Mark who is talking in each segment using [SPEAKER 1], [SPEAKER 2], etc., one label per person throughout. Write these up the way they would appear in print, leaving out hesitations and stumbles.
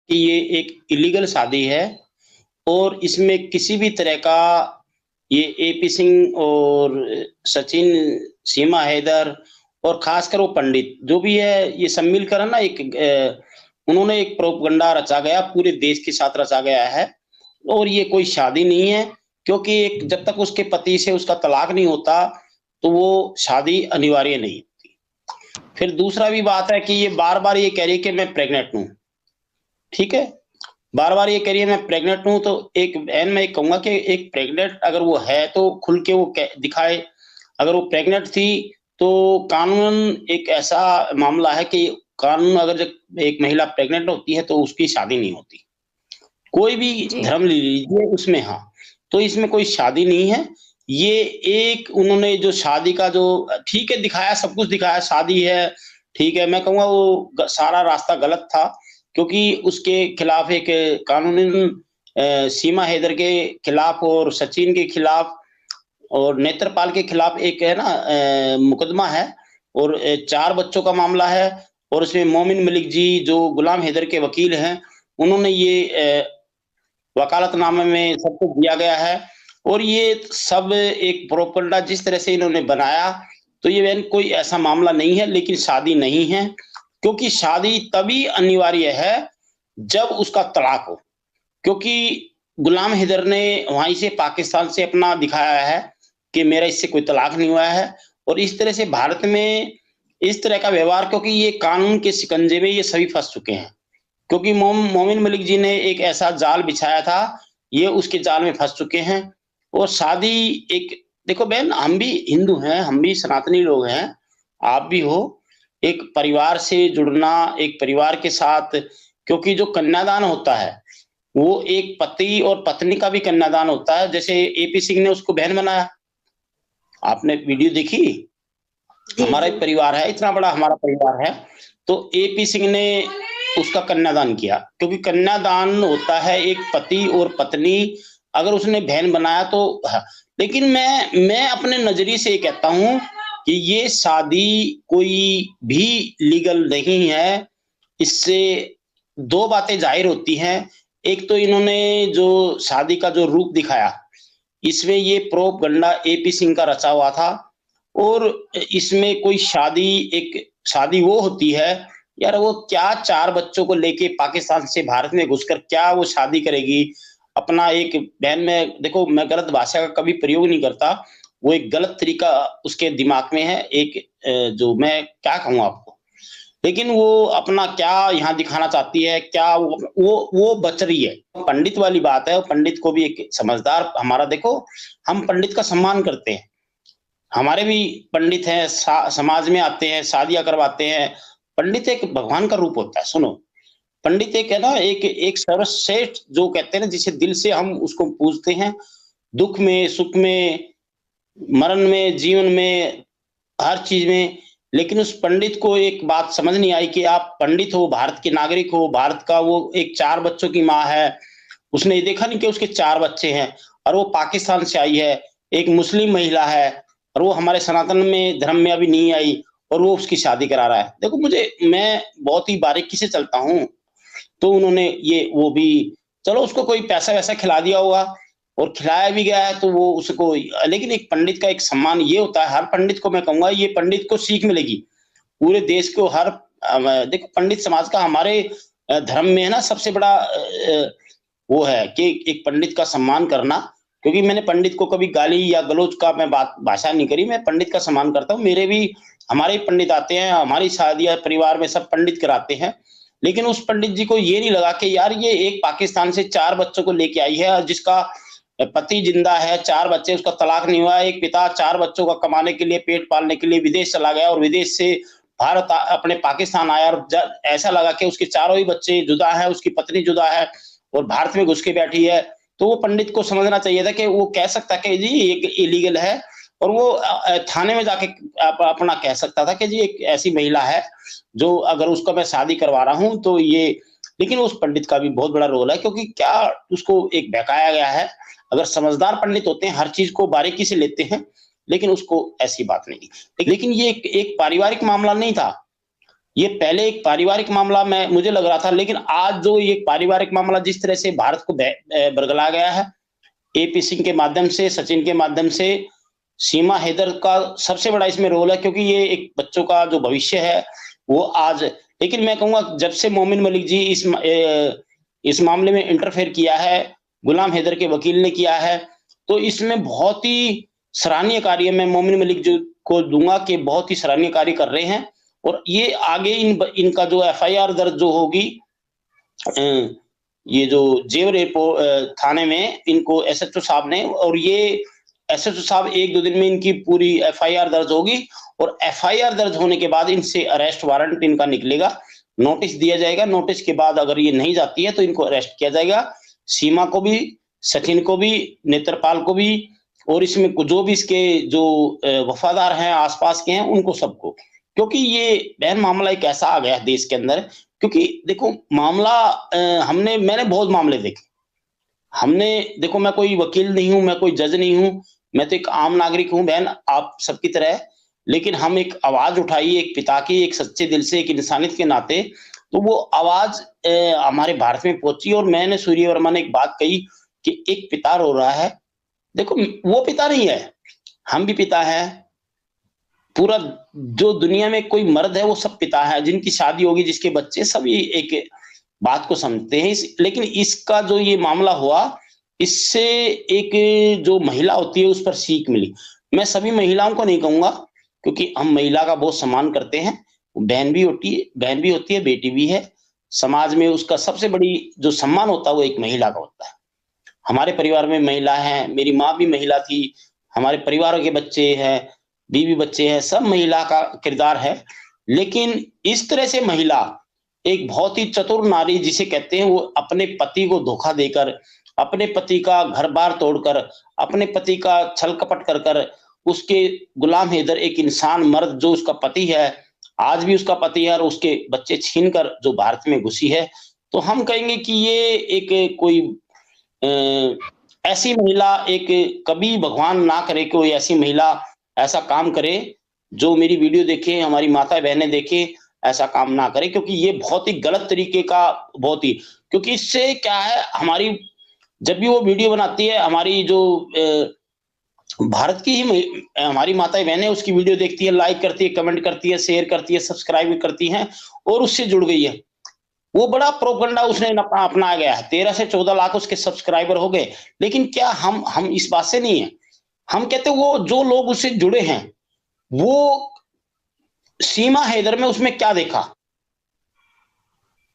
[SPEAKER 1] कि ये एक इलीगल शादी है और इसमें किसी भी तरह का ये एपी सिंह और सचिन, सीमा हैदर और खासकर वो पंडित जो भी है ये सब मिलकर है ना एक उन्होंने एक प्रोपगंडा रचा गया, पूरे देश के साथ रचा गया है और ये कोई शादी नहीं है क्योंकि एक जब तक उसके पति से उसका तलाक नहीं होता, तो वो शादी अनिवार्य नहीं होती। फिर दूसरा भी बात है कि ये बार-बार ये कह रही है कि मैं प्रेग्नेंट हूँ, ठीक है? बार-बार ये कह रही है मैं प्रेग्नेंट हूँ, तो एक बहन मैं ये कहूँगा कि एक प्रेग्नेंट अगर वो है तो खुल के वो क दिखाए। अगर वो प्रेग्नेंट थी तो कानूनन एक ऐसा मामला है कि कानून अगर जब एक महिला प्रेग्नेंट होती है तो उसकी शादी नहीं होती। कोई भी
[SPEAKER 2] जी।
[SPEAKER 1] धर्म ले लीजिए उसमें हाँ, तो इसमें कोई शादी नहीं है। ये एक उन्होंने जो शादी का जो ठीक है दिखाया, सब कुछ दिखाया, शादी है, ठीक है, मैं कहूँगा वो सारा रास्ता गलत था क्योंकि उसके खिलाफ एक कानूनन सीमा हैदर के खिलाफ और सचिन के खिलाफ और नेत्रपाल के खिलाफ एक है ना मुकदमा है और 4 बच्चों का मामला है और उसमें मोमिन मलिक जी जो गुलाम हैदर के वकील हैं, उन्होंने ये वकालतनामे में सब कुछ दिया गया है और ये सब एक प्रोपगंडा जिस तरह से इन्होंने बनाया, तो ये बहन कोई ऐसा मामला नहीं है, लेकिन शादी नहीं है, क्योंकि शादी तभी अनिवार्य है, जब उसका तलाक हो। क्योंकि गुलाम हैदर ने वहीं से पाकिस्तान से अपना दिखाया है कि मेरा इससे कोई तलाक नहीं हुआ है और इस तरह से भारत में इस तरह का व्यवहार क्योंकि ये कानून के शिकंजे में ये सभी फँस चुके हैं। क्योंकि मोमिन मलिक जी ने एक ऐसा जाल बिछाया था, ये उसके जाल में फँस चुके हैं और शादी एक देखो बहन हम भी हिंदू हैं, हम भी सनातनी लोग हैं, आप भी हो। एक परिवार से जुड़ना, एक परिवार के साथ क्योंकि जो कन्यादान होता है, वो एक पति और पत्नी का भी कन्यादान होता है, जैसे एपी सिंह ने उसको बहन बनाया। आपने वीडियो देखी?
[SPEAKER 2] जी,
[SPEAKER 1] हमारा
[SPEAKER 2] जी।
[SPEAKER 1] एक परिवार है, इतना बड़ा हमारा परिवार है, तो एपी सिंह ने उसका कन्यादान किया, क्योंकि कन्यादान होता है एक पति और पत्नी अगर उसने बहन बनाया तो हाँ, लेकिन मैं अपने नज़रिए से ये कहता हूँ कि ये शादी कोई भी लीगल नहीं है। इससे 2 बातें ज़ाहिर होती हैं, एक तो इन्होंने जो शादी का जो रूप दिखाया, इसमें ये प्रोपगंडा एपी सिंह का रचा हुआ था और इसमें कोई शादी एक शादी वो होती है, यार वो क्या 4 बच्चों को लेके पाकिस्तान से भारत में घुसकर क्या वो शादी करेगी? अपना एक बहन में देखो मैं गलत भाषा का कभी प्रयोग नहीं करता, वो एक गलत तरीका उसके दिमाग में है, एक जो मैं क्या कहूँ आपको? लेकिन वो अपना क्या यहाँ दिखाना चाहती है, क्या वो बच रही है। पंडित वाली बात है, पंडित को भी एक समझदार हमारा देखो, हम पंडित का सम्मान करते हैं। हमारे भी पंडित हैं, समाज में आते हैं, शादियाँ करवाते हैं। पंडित एक भगवान का रूप होता है, सुनो। पंडित एक है ना एक एक सर्वश्रेष्ठ जो कहते हैं ना जिसे दिल से हम उसको पूजते हैं, दुःख में, सुख में, मरण में, जीवन में, हर चीज़ में। लेकिन उस पंडित को एक बात समझ नहीं आई कि आप पंडित हो, भारत के नागरिक हो, भारत का वो एक 4 बच्चों की माँ है। उसने ये देखा नहीं कि उसके 4 बच्चे हैं और वो पाकिस्तान से आई है, एक मुस्लिम महिला है और वो हमारे सनातन में धर्म में अभी नहीं आई और वो उसकी शादी करा रहा है। देखो मैं बहुत ही बारीकी से चलता हूँ, तो उन्होंने ये वो भी चलो उसको कोई पैसा-वैसा खिला दिया होगा और खिलाया भी गया है तो वो उसको लेकिन एक पंडित का एक सम्मान ये होता है, हर पंडित को मैं कहूँगा ये पंडित को सीख मिलेगी। पूरे देश को हर देखो पंडित समाज का हमारे धर्म में है ना सबसे बड़ा वो है कि एक पंडित का सम्मान करना, क्योंकि मैंने पंडित को कभी गाली या गलौज का मैं बात भाषा नहीं करी, मैं पंडित का सम्मान करता हूँ। मेरे भी हमारे भी पंडित आते हैं, हमारी शादियाँ परिवार में सब पंडित कराते हैं। लेकिन उस पंडित जी को ये नहीं लगा कि यार ये एक पाकिस्तान से 4 बच्चों को लेके आई है और जिसका पति जिंदा है, 4 बच्चे, उसका तलाक नहीं हुआ है। एक पिता 4 बच्चों का कमाने के लिए, पेट पालने के लिए विदेश चला गया और विदेश से भारत अपने पाकिस्तान आया और ऐसा लगा कि उसके चारों ही बच्चे जुदा हैं, उसकी पत्नी जुदा है और भारत में घुस के बैठी है। तो वो पंडित को समझना चाहिए था कि वो कह सकता कि जी ये इलीगल है और वो थाने में जाके अपना कह सकता था कि जी एक ऐसी महिला है, जो अगर उसको मैं शादी करवा रहा हूँ तो ये लेकिन उस पंडित का भी बहुत बड़ा रोल है क्योंकि क्या उसको एक बहकाया गया है। अगर समझदार पंडित होते हैं, हर चीज़ को बारीकी से लेते हैं, लेकिन उसको ऐसी बात नहीं। लेकिन ये एक पारिवारिक मामला नहीं था। ये पहले एक पारिवारिक मामला में मुझे लग रहा था, लेकिन आज जो ये पारिवारिक मामला जिस तरह से भारत को बरगला गया है, एपी सिंह के माध्यम से, सचिन के माध्यम से, सीमा हैदर का सबसे बड़ा इसमें रोल है, क्योंकि ये एक बच्चों का जो भविष्य है वो आज, लेकिन मैं कहूंगा जब से मोमिन मलिक जी इस मामले में इंटरफेयर किया है, गुलाम हैदर के वकील ने किया है, तो इसमें बहुत ही सराहनीय कार्य मैं मोमिन मलिक जी को दूंगा कि बहुत ही सराहनीय कार्य कर रहे हैं। और ये आगे इनका जो एफआईआर दर्ज जो होगी, ये जो जेवर एयरपोर्ट थाने में, इनको एसएचओ साहब ने, और ये एसएचओ साहब 1-2 दिन में इनकी पूरी एफआईआर दर्ज होगी, और एफआईआर दर्ज होने के बाद इनसे अरेस्ट वारंट इनका निकलेगा, नोटिस दिया जाएगा। नोटिस के बाद अगर ये नहीं जाती है तो इनको अरेस्ट किया जाएगा, सीमा को भी, सचिन को भी, नेत्रपाल को भी, और इसमें जो भी इसके जो वफादार हैं आसपास के हैं उनको सबको, क्योंकि ये बहन मामला एक ऐसा आ गया है देश के अंदर। क्योंकि देखो मामला मैंने बहुत मामले देखे, देखो मैं कोई वकील नहीं हूं, मैं कोई जज नहीं हूं, मैं तो एक आम नागरिक हूं बहन, आप सबकी तरह, लेकिन हम एक आवाज उठाई एक पिता की, एक सच्चे दिल से, एक इंसानियत के नाते, तो वो आवाज हमारे भारत में पहुंची। और मैंने सूर्य वर्मा ने एक बात कही कि एक पिता रो रहा है, देखो वो पिता नहीं है, हम भी पिता है, पूरा जो दुनिया में कोई मर्द है वो सब पिता है, जिनकी शादी होगी, जिसके बच्चे, सभी एक बात को समझते हैं। लेकिन इसका जो ये मामला हुआ, इससे एक जो महिला होती है उस पर सीख मिली। मैं सभी महिलाओं को नहीं कहूंगा, क्योंकि हम महिला का बहुत सम्मान करते हैं, बहन भी होती है, बेटी भी है, समाज में उसका सबसे बड़ी जो सम्मान होता है वो एक महिला का होता है। हमारे परिवार में महिला है, मेरी माँ भी महिला थी, हमारे परिवारों के बच्चे हैं, बीवी बच्चे हैं, सब महिला का किरदार है। लेकिन इस तरह से महिला एक बहुत ही चतुर नारी जिसे कहते हैं, वो अपने पति को धोखा देकर, अपने पति का घर बार तोड़कर, अपने पति का छल कपट कर कर, उसके गुलाम हैदर एक इंसान मर्द जो उसका पति है, आज भी उसका पति है, और उसके बच्चे छीनकर जो भारत में घुसी है, तो हम कहेंगे कि ये एक कोई ऐसी महिला, एक कभी भगवान ना करे कोई ऐसी महिला ऐसा काम करे, जो मेरी वीडियो देखे, हमारी माता बहनें देखे, ऐसा काम ना करे, क्योंकि ये बहुत ही गलत तरीके का, बहुत ही, क्योंकि इससे क्या है, हमारी जब भी वो वीडियो बनाती है, हमारी जो भारत की ही हमारी माताएं बहनें उसकी वीडियो देखती है, लाइक करती है, कमेंट करती है, शेयर करती है, सब्सक्राइब करती हैं, और उससे जुड़ गई है। वो बड़ा प्रोपगंडा उसने अपनाया गया है, 13 से 14 लाख उसके सब्सक्राइबर हो गए। लेकिन क्या हम इस बात से नहीं है, हम कहते वो जो लोग उससे जुड़े हैं, वो सीमा हैदर में उसमें क्या देखा,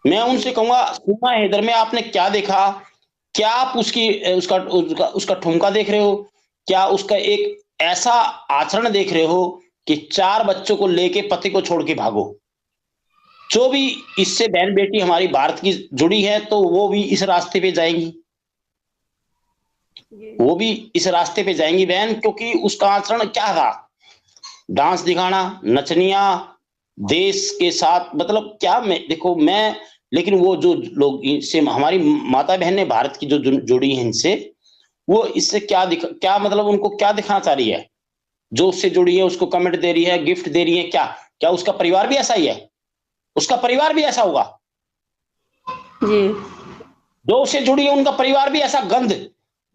[SPEAKER 1] मैं उनसे कहूंगा सीमा हैदर में आपने क्या देखा, क्या आप उसका ठुमका देख रहे हो, क्या उसका एक ऐसा आचरण देख रहे हो कि 4 बच्चों को लेके पति को छोड़ के भागो। जो भी इससे बहन बेटी हमारी भारत की जुड़ी है, तो वो भी इस रास्ते पे जाएंगी, वो भी इस रास्ते पे जाएंगी बहन, क्योंकि उसका आचरण क्या था, डांस दिखाना, नचनिया, देश के साथ, मतलब क्या, देखो मैं, लेकिन वो जो लोग इससे हमारी माता बहन ने भारत की जो जुड़ी है इनसे, वो इससे क्या मतलब उनको क्या दिखाना चाह रही है, जो उससे जुड़ी है उसको कमेंट दे रही है, गिफ्ट दे रही है, क्या उसका परिवार भी ऐसा ही है, उसका परिवार भी ऐसा होगा
[SPEAKER 2] जी,
[SPEAKER 1] जो उससे जुड़ी है, उनका परिवार भी ऐसा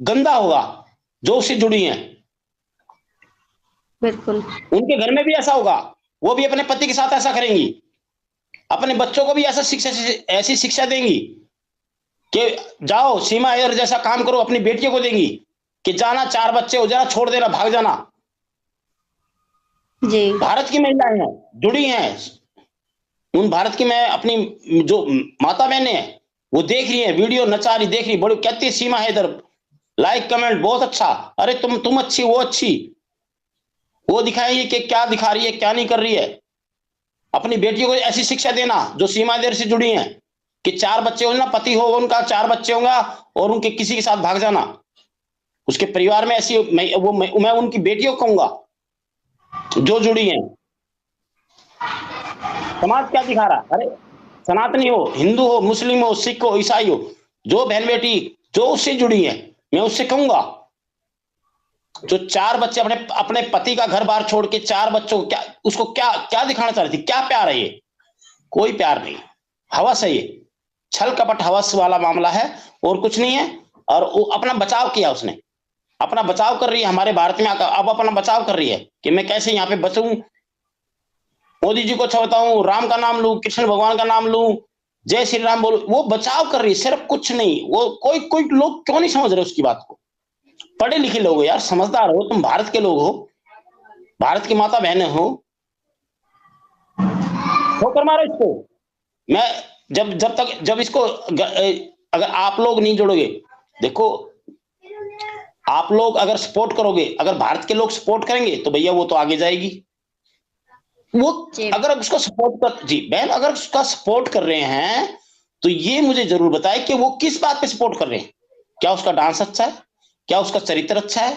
[SPEAKER 1] गंदा होगा जो उससे जुड़ी है,
[SPEAKER 2] बिल्कुल,
[SPEAKER 1] उनके घर में भी ऐसा होगा, वो भी अपने पति के साथ ऐसा करेंगी, अपने बच्चों को भी ऐसी शिक्षा देंगी कि जाओ सीमा हैदर जैसा काम करो, अपनी बेटियों को देंगी कि जाना, 4 बच्चे हो जाना, छोड़ देना, भाग जाना।
[SPEAKER 2] जी,
[SPEAKER 1] भारत की महिलाएं हैं, जुड़ी हैं, उन भारत की, मैं अपनी जो माता बहनें हैं वो देख रही है वीडियो, नचा रही, देख रही, बड़ी कहती है सीमा हैदर, लाइक कमेंट बहुत अच्छा, अरे तुम अच्छी, वो अच्छी, वो दिखाएंगे कि क्या दिखा रही है, क्या नहीं कर रही है। अपनी बेटियों को ऐसी शिक्षा देना जो सीमा हैदर से जुड़ी हैं कि 4 बच्चे हो ना, पति हो उनका, 4 बच्चे होंगे, और उनके किसी के साथ भाग जाना, उसके परिवार में ऐसी, मैं उनकी बेटियों को कहूंगा जो जुड़ी हैं। समाज क्या दिखा रहा है, अरे सनातनी हो, हिंदू हो, मुस्लिम हो, सिख हो, ईसाई हो, जो बहन बेटी जो उससे जुड़ी है, मैं उससे कहूंगा जो 4 बच्चे अपने पति का घर बार छोड़ के 4 बच्चों को, क्या उसको क्या दिखाना चाह रही थी, क्या प्यार है ये, कोई प्यार नहीं, हवस है ये, छल कपट हवस वाला मामला है और कुछ नहीं है। और वो अपना बचाव किया, उसने अपना बचाव कर रही है हमारे भारत में आकर, अब अपना बचाव कर रही है कि मैं कैसे यहाँ पे बचूं, मोदी जी को अच्छा बताऊं, राम का नाम लूं, कृष्ण भगवान का नाम लूं, जय श्री राम बोलूं, वो बचाव कर रही है सिर्फ, कुछ नहीं। वो कोई कोई लोग क्यों नहीं समझ रहे उसकी बात को? पढ़े लिखे लोग हो यार, समझदार हो, तुम भारत के लोग हो, भारत की माता बहनें हो, ठोकर मारो इसको। मैं जब इसको अगर आप लोग नहीं जोड़ोगे, देखो आप लोग अगर सपोर्ट करोगे, अगर भारत के लोग सपोर्ट करेंगे तो भैया वो तो आगे जाएगी। वो अगर उसको सपोर्ट कर, जी बहन, अगर उसका सपोर्ट कर रहे हैं तो ये मुझे जरूर बताए कि वो किस बात पे सपोर्ट कर रहे हैं। क्या उसका डांस अच्छा है? क्या उसका चरित्र अच्छा है?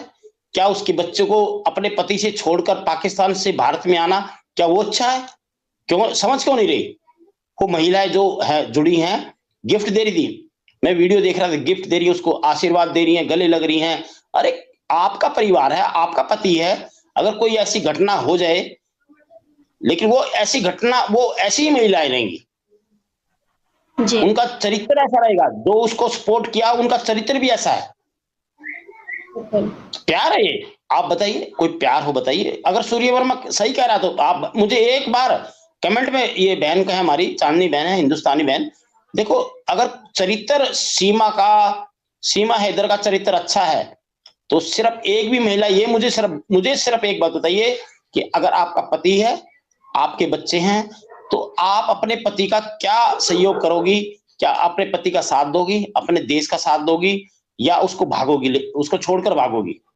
[SPEAKER 1] क्या उसके बच्चे को अपने पति से छोड़कर पाकिस्तान से भारत में आना, क्या वो अच्छा है? क्यों समझ क्यों नहीं रही? वो महिलाएं जो है जुड़ी हैं, गिफ्ट दे रही थी, मैं वीडियो देख रहा था, गिफ्ट दे रही है उसको, आशीर्वाद दे रही है, गले लग रही हैं। अरे आपका परिवार है, आपका पति है, अगर कोई ऐसी घटना हो जाए, लेकिन वो ऐसी घटना, वो ऐसी ही महिलाएं रहेंगी, उनका चरित्र ऐसा रहेगा, जो उसको सपोर्ट किया उनका चरित्र भी ऐसा है। प्यार है ये? आप बताइए, कोई प्यार हो बताइए। अगर सूर्य वर्मा सही कह रहा तो आप मुझे एक बार कमेंट में, ये बहन का है, हमारी चांदनी बहन है, हिंदुस्तानी बहन, देखो अगर चरित्र सीमा हैदर का चरित्र अच्छा है तो सिर्फ एक भी महिला, ये मुझे सिर्फ एक बात बताइए कि अगर आपका पति है, आपके बच्चे हैं, तो आप अपने पति का क्या सहयोग करोगी? क्या अपने पति का साथ दोगी, अपने देश का साथ दोगी, या उसको भागोगी, उसको छोड़कर भागोगी?